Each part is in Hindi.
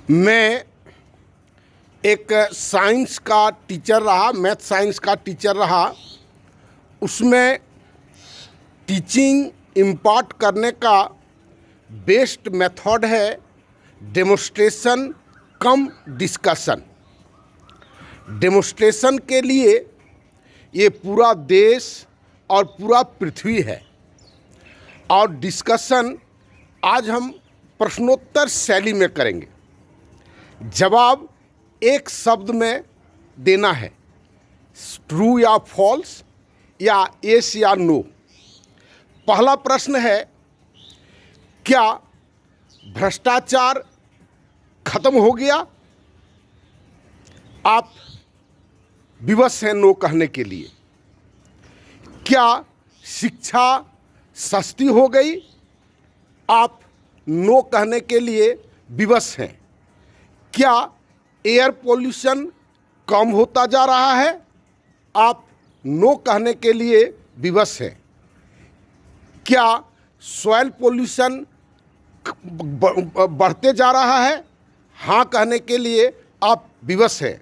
मैं एक साइंस का टीचर रहा, मैथ साइंस का टीचर रहा। उसमें टीचिंग इम्पार्ट करने का बेस्ट मेथड है डेमोन्स्ट्रेशन कम डिस्कशन। डेमोन्स्ट्रेशन के लिए ये पूरा देश और पूरा पृथ्वी है, और डिस्कशन आज हम प्रश्नोत्तर शैली में करेंगे। जवाब एक शब्द में देना है, ट्रू या फॉल्स, या येस या नो। पहला प्रश्न है, क्या भ्रष्टाचार खत्म हो गया? आप विवश हैं नो कहने के लिए। क्या शिक्षा सस्ती हो गई? आप नो कहने के लिए विवश हैं। क्या एयर पोल्यूशन कम होता जा रहा है? आप नो कहने के लिए विवश हैं। क्या सॉइल पोल्यूशन बढ़ते जा रहा है? हाँ कहने के लिए आप विवश हैं।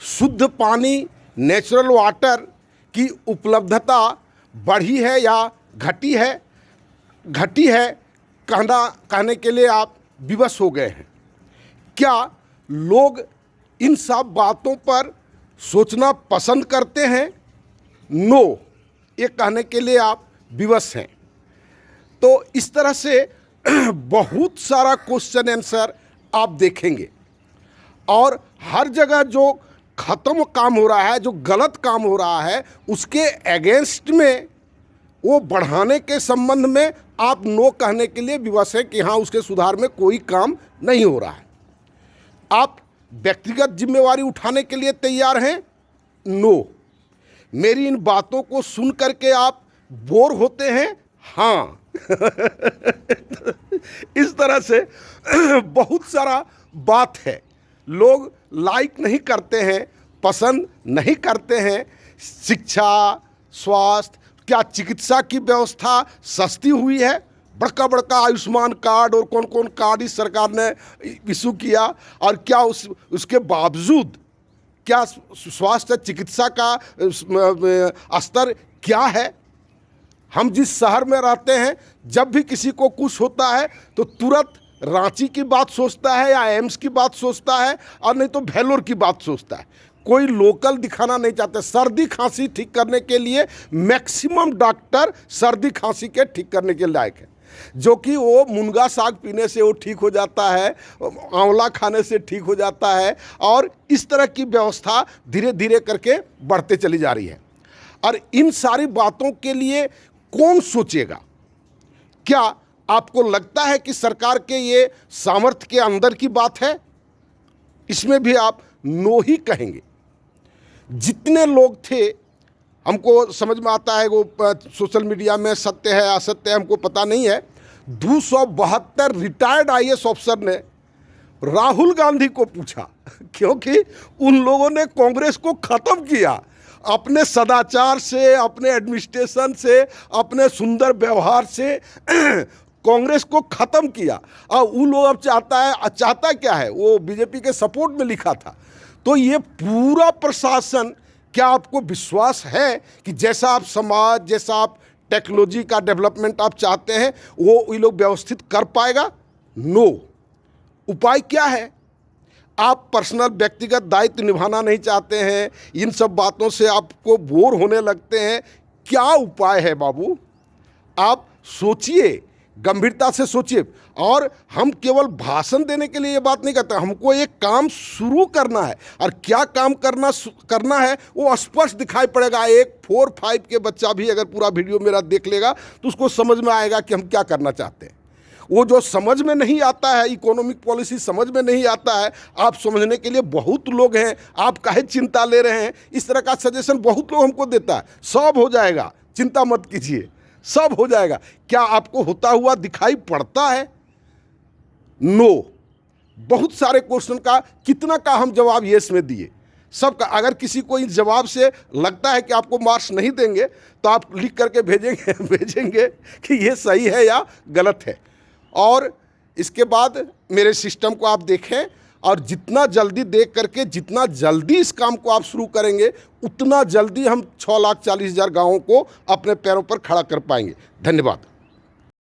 शुद्ध पानी, नेचुरल वाटर की उपलब्धता बढ़ी है या घटी है? घटी है कहने के लिए आप विवश हो गए हैं। क्या लोग इन सब बातों पर सोचना पसंद करते हैं? नो, ये कहने के लिए आप विवश हैं। तो इस तरह से बहुत सारा क्वेश्चन आंसर आप देखेंगे, और हर जगह जो खत्म काम हो रहा है, जो गलत काम हो रहा है, उसके अगेंस्ट में, वो बढ़ाने के संबंध में आप नो कहने के लिए विवश हैं कि हाँ, उसके सुधार में कोई काम नहीं हो रहा है। आप व्यक्तिगत जिम्मेवारी उठाने के लिए तैयार हैं? नो। मेरी इन बातों को सुन करके आप बोर होते हैं? हाँ। इस तरह से बहुत सारा बात है। लोग लाइक नहीं करते हैं, पसंद नहीं करते हैं। शिक्षा, स्वास्थ्य, क्या चिकित्सा की व्यवस्था सस्ती हुई है? बड़का बड़का आयुष्मान कार्ड और कौन कौन कार्ड इस सरकार ने इशू किया, और क्या उसके बावजूद क्या स्वास्थ्य चिकित्सा का स्तर क्या है? हम जिस शहर में रहते हैं, जब भी किसी को कुछ होता है तो तुरंत रांची की बात सोचता है, या एम्स की बात सोचता है, और नहीं तो भेलोर की बात सोचता है। कोई लोकल दिखाना नहीं चाहते। सर्दी खांसी ठीक करने के लिए मैक्सिमम डॉक्टर सर्दी खांसी के ठीक करने के लायक है, जो कि वो मुनगा साग पीने से वो ठीक हो जाता है, आंवला खाने से ठीक हो जाता है, और इस तरह की व्यवस्था धीरे धीरे करके बढ़ते चली जा रही है। और इन सारी बातों के लिए कौन सोचेगा? क्या आपको लगता है कि सरकार के ये सामर्थ्य के अंदर की बात है? इसमें भी आप नो ही कहेंगे। जितने लोग थे, हमको समझ में आता है वो सोशल मीडिया में सत्य है असत्य है हमको पता नहीं है, 272 रिटायर्ड आईएएस अफसर ने राहुल गांधी को पूछा, क्योंकि उन लोगों ने कांग्रेस को खत्म किया अपने सदाचार से, अपने एडमिनिस्ट्रेशन से, अपने सुंदर व्यवहार से कांग्रेस को खत्म किया। और वो लोग अब चाहता क्या है? वो बीजेपी के सपोर्ट में लिखा था। तो ये पूरा प्रशासन, क्या आपको विश्वास है कि जैसा आप समाज, जैसा आप टेक्नोलॉजी का डेवलपमेंट आप चाहते हैं, वो ये लोग व्यवस्थित कर पाएगा? नो। उपाय क्या है? आप पर्सनल व्यक्तिगत दायित्व निभाना नहीं चाहते हैं, इन सब बातों से आपको बोर होने लगते हैं। क्या उपाय है बाबू? आप सोचिए, गंभीरता से सोचिए। और हम केवल भाषण देने के लिए ये बात नहीं करते, हमको एक काम शुरू करना है, और क्या काम करना है वो स्पष्ट दिखाई पड़ेगा। एक 4-5 के बच्चा भी अगर पूरा वीडियो मेरा देख लेगा तो उसको समझ में आएगा कि हम क्या करना चाहते हैं। वो जो समझ में नहीं आता है, इकोनॉमिक पॉलिसी समझ में नहीं आता है, आप समझने के लिए बहुत लोग हैं, आप काहे चिंता ले रहे हैं? इस तरह का सजेशन बहुत लोग हमको देता है। सब हो जाएगा, चिंता मत कीजिए, सब हो जाएगा। क्या आपको होता हुआ दिखाई पड़ता है? नो। बहुत सारे क्वेश्चन का कितना का हम जवाब येस में दिए, सबका। अगर किसी को इस जवाब से लगता है कि आपको मार्क्स नहीं देंगे, तो आप लिख करके भेजेंगे कि ये सही है या गलत है। और इसके बाद मेरे सिस्टम को आप देखें, और जितना जल्दी देख करके जितना जल्दी इस काम को आप शुरू करेंगे उतना जल्दी हम 6,40,000 गाँवों को अपने पैरों पर खड़ा कर पाएंगे। धन्यवाद।